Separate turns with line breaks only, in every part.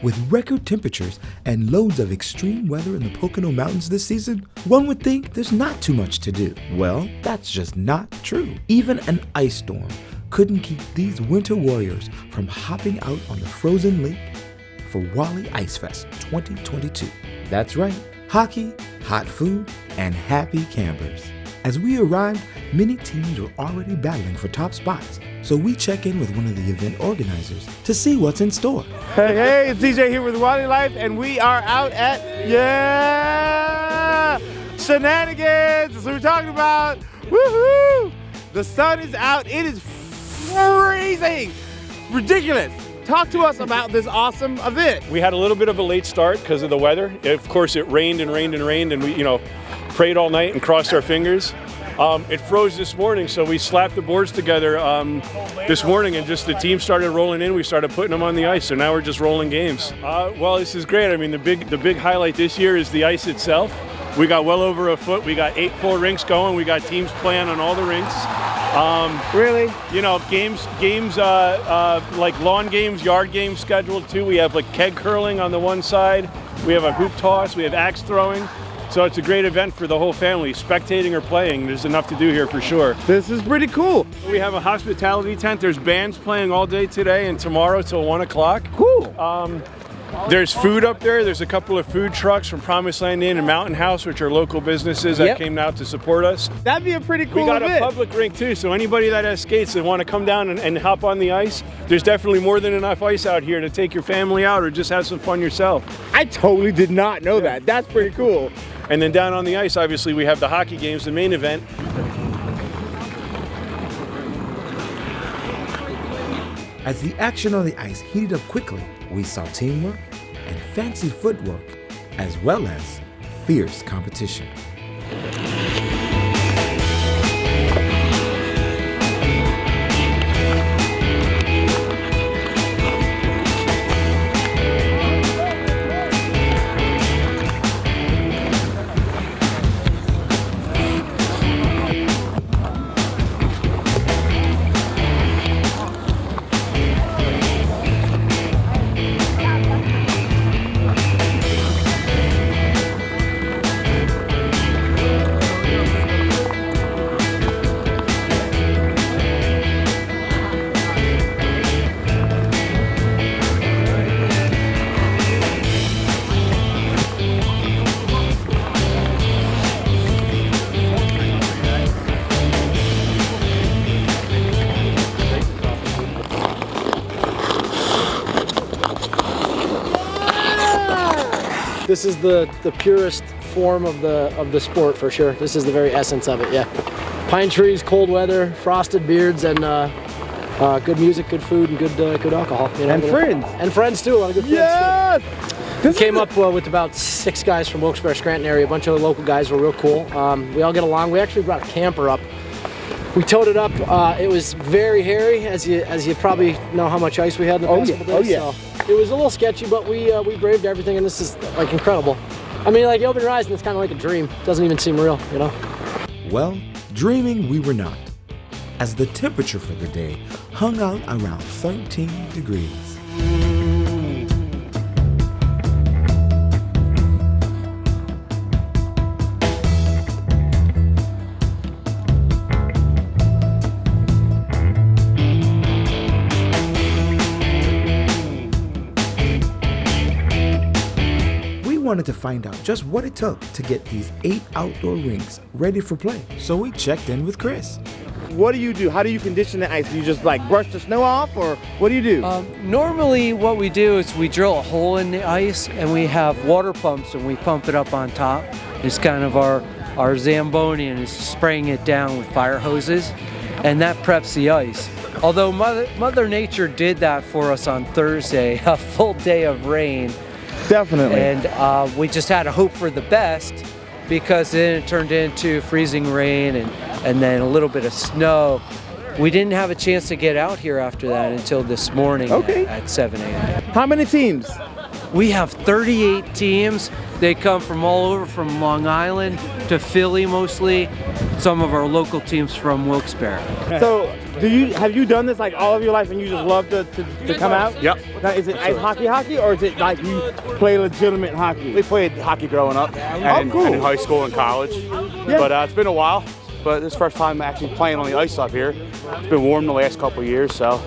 With record temperatures and loads of extreme weather in the Pocono Mountains this season, one would think there's not too much to do. Well, that's just not true. Even an ice storm couldn't keep these winter warriors from hopping out on the frozen lake for Wally Ice Fest 2022. That's right, hockey, hot food, and happy campers. As we arrived, many teams were already battling for top spots, so we check in with one of the event organizers to see what's in store.
Hey, it's DJ here with Wally Life, and we are out at, shenanigans. That's what we're talking about. Woohoo! The sun is out. It is freezing. Ridiculous. Talk to us about this awesome event.
We had a little bit of a late start because of the weather. Of course, it rained and rained and rained, and we, prayed all night and crossed our fingers. It froze this morning, so we slapped the boards together this morning, and just the team started rolling in. We started putting them on the ice, so now we're just rolling games. Well, this is great. I mean, the big highlight this year is the ice itself. We got well over a foot. We got 8 full rinks going. We got teams playing on all the rinks.
Really?
Games like lawn games, yard games scheduled too. We have like keg curling on the one side. We have a hoop toss. We have axe throwing. So it's a great event for the whole family, spectating or playing. There's enough to do here for sure.
This is pretty cool.
We have a hospitality tent. There's bands playing all day today and tomorrow till 1 o'clock.
Cool.
There's food up there. There's a couple of food trucks from Promised Land Inn and Mountain House, which are local businesses that came out to support us.
That'd be a pretty cool
event. We got
event.
a public rink too, so anybody that has skates that want to come down and hop on the ice, there's definitely more than enough ice out here to take your family out or just have some fun yourself.
I totally did not know that. That's pretty cool.
And then down on the ice, obviously, we have the hockey games, the main event.
As the action on the ice heated up quickly, we saw teamwork and fancy footwork, as well as fierce competition.
This is the purest form of the sport for sure. This is the very essence of it, yeah. Pine trees, cold weather, frosted beards, and good music, good food, and good alcohol.
And friends.
And friends too, a lot of good friends too. We came up with about 6 guys from Wilkes-Barre, Scranton area. A bunch of the local guys were real cool. We all get along. We actually brought a camper up. We towed it up. It was very hairy, as you probably know how much ice we had in the past couple days.
Oh yeah.
So it was a little sketchy, but we braved everything, and this is like incredible. I mean, like you open your eyes and it's kind of like a dream. It doesn't even seem real,
Well, dreaming we were not, as the temperature for the day hung out around 13 degrees. Wanted to find out just what it took to get these 8 outdoor rinks ready for play. So we checked in with Chris.
What do you do? How do you condition the ice? Do you just like brush the snow off, or what do you do?
Normally what we do is we drill a hole in the ice and we have water pumps and we pump it up on top. It's kind of our Zamboni, and is spraying it down with fire hoses, and that preps the ice. Although Mother Nature did that for us on Thursday, a full day of rain.
Definitely.
And we just had to hope for the best, because then it turned into freezing rain and then a little bit of snow. We didn't have a chance to get out here after that until this morning at 7 a.m.
How many teams?
We have 38 teams. They come from all over, from Long Island to Philly mostly. Some of our local teams from Wilkes-Barre.
So, have you done this like all of your life and you just love to come out?
Yep.
Now, is it ice hockey, or is it like you play legitimate hockey?
We played hockey growing up and,
cool.
and in high school and college.
Yeah.
But it's been a while. But this is the first time actually playing on the ice up here. It's been warm the last couple of years, so.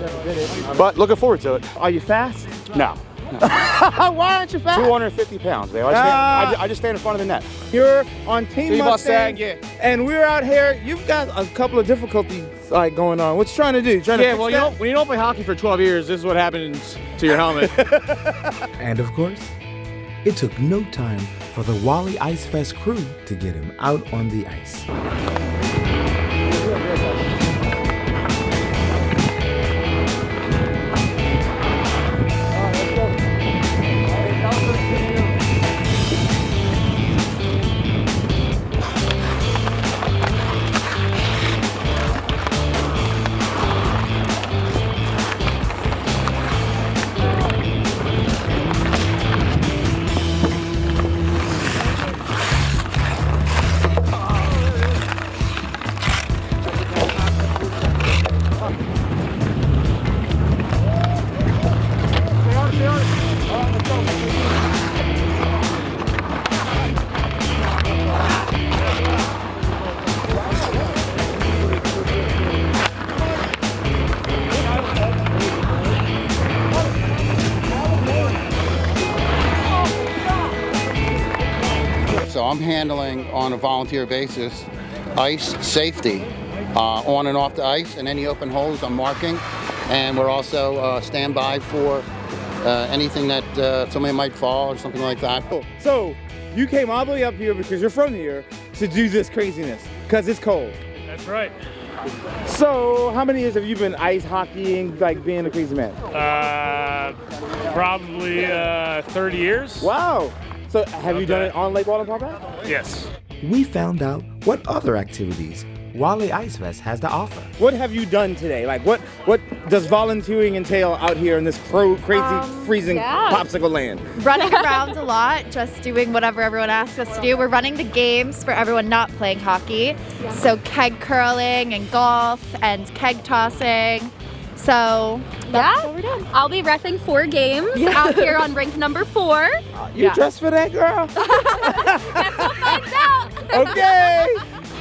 But looking forward to it.
Are you fast?
No.
Why aren't you fast?
250 pounds, babe. I just stand in front of the net.
You're on Team Mustang,
yeah.
and we're out here. You've got a couple of difficulties like going on. What you trying to do? Trying to fix that?
when you don't play hockey for 12 years, this is what happens to your helmet.
And of course, it took no time for the Wally Ice Fest crew to get him out on the ice.
So I'm handling on a volunteer basis ice safety on and off the ice, and any open holes I'm marking, and we're also standby for anything that somebody might fall or something like that.
So you came all the way up here because you're from here to do this craziness because it's cold.
That's right.
So how many years have you been ice hockeying, like being a crazy man?
Probably 30 years.
Wow. So have you done it on Lake Wallenpaupack?
Yes.
We found out what other activities Wally Ice Fest has to offer.
What have you done today? Like what does volunteering entail out here in this crazy freezing popsicle land?
Running around a lot, just doing whatever everyone asks us to do. We're running the games for everyone not playing hockey. So keg curling and golf and keg tossing. So that's what we're doing.
I'll be reffing 4 games out here on rink number 4.
You dressed for that, girl?
Guess we'll find out.
Okay.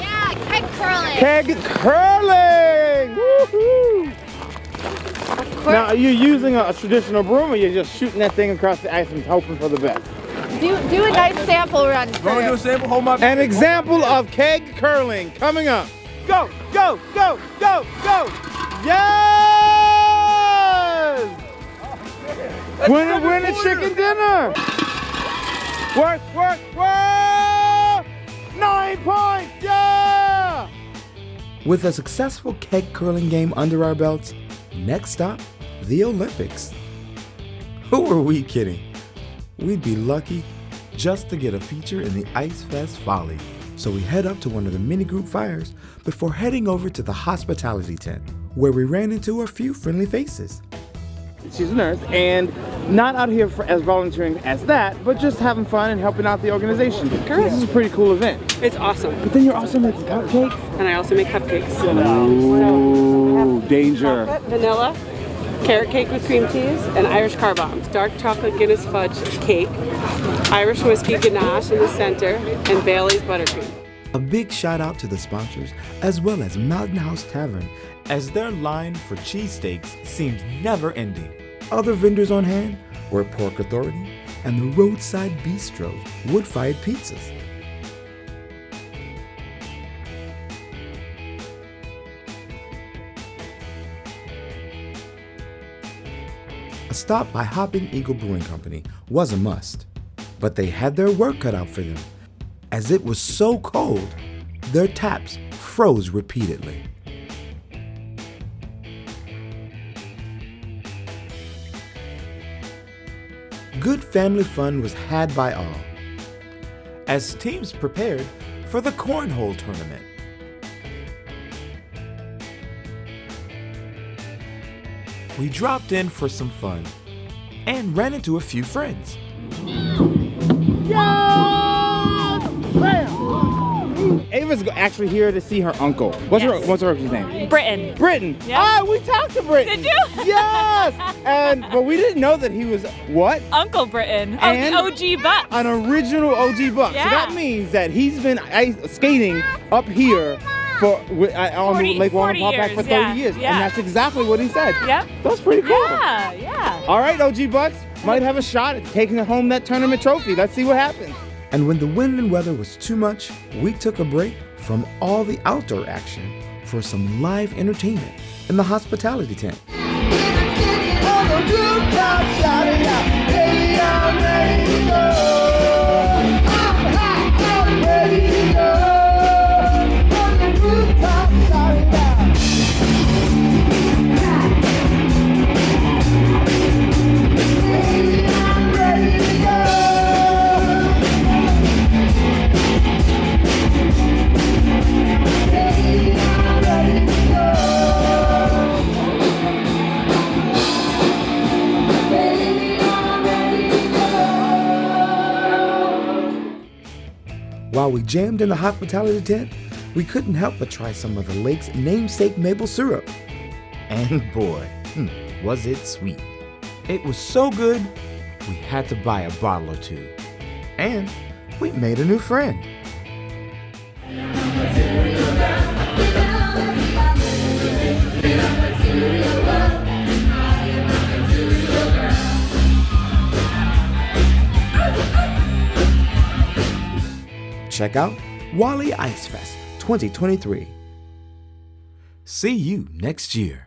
Yeah, keg curling.
Keg curling! Woohoo! Now, are you using a traditional broom, or you're just shooting that thing across the ice and hoping for the best?
Do a nice sample run.
Want to do a sample? Hold my.
An example of keg curling coming up. Go, go, go, go, go! Yes! Win a chicken dinner! Work, work, work! 9 points, yeah!
With a successful keg curling game under our belts, next stop, the Olympics. Who are we kidding? We'd be lucky just to get a feature in the Ice Fest Folly. So we head up to one of the mini group fires before heading over to the hospitality tent, where we ran into a few friendly faces.
She's a nurse, and not out here as volunteering as that, but just having fun and helping out the organization. Correct. This is a pretty cool event.
It's awesome.
But then you're also making cupcakes?
And I also make cupcakes.
Ooh, danger.
Chocolate, vanilla, carrot cake with cream cheese, and Irish car bombs. Dark chocolate Guinness fudge cake, Irish whiskey ganache in the center, and Bailey's buttercream.
A big shout out to the sponsors, as well as Mountain House Tavern, as their line for cheesesteaks seems never ending. Other vendors on hand were Pork Authority and the Roadside Bistro wood-fired pizzas. A stop by Hopping Eagle Brewing Company was a must, but they had their work cut out for them, as it was so cold, their taps froze repeatedly. Good family fun was had by all, as teams prepared for the cornhole tournament. We dropped in for some fun and ran into a few friends.
Ava's actually here to see her uncle. What's her uncle's name?
Britain.
Britain.
Yeah.
Ah, we talked to Britain.
Did you?
Yes. But we didn't know that he was what?
Uncle Britain.
And
OG Bucks.
An original OG Buck.
Yeah.
So that means that he's been skating up here on Lake Walnut Park for 30 years.
Yeah.
And that's exactly what he said.
Yeah.
That's pretty cool.
Yeah, yeah.
All right, OG Bucks might have a shot at taking home that tournament trophy. Let's see what happens.
And when the wind and weather was too much, we took a break from all the outdoor action for some live entertainment in the hospitality tent. While we jammed in the hospitality tent, we couldn't help but try some of the lake's namesake maple syrup. And boy, was it sweet. It was so good, we had to buy a bottle or two. And we made a new friend. Check out Wally Ice Fest 2023. See you next year.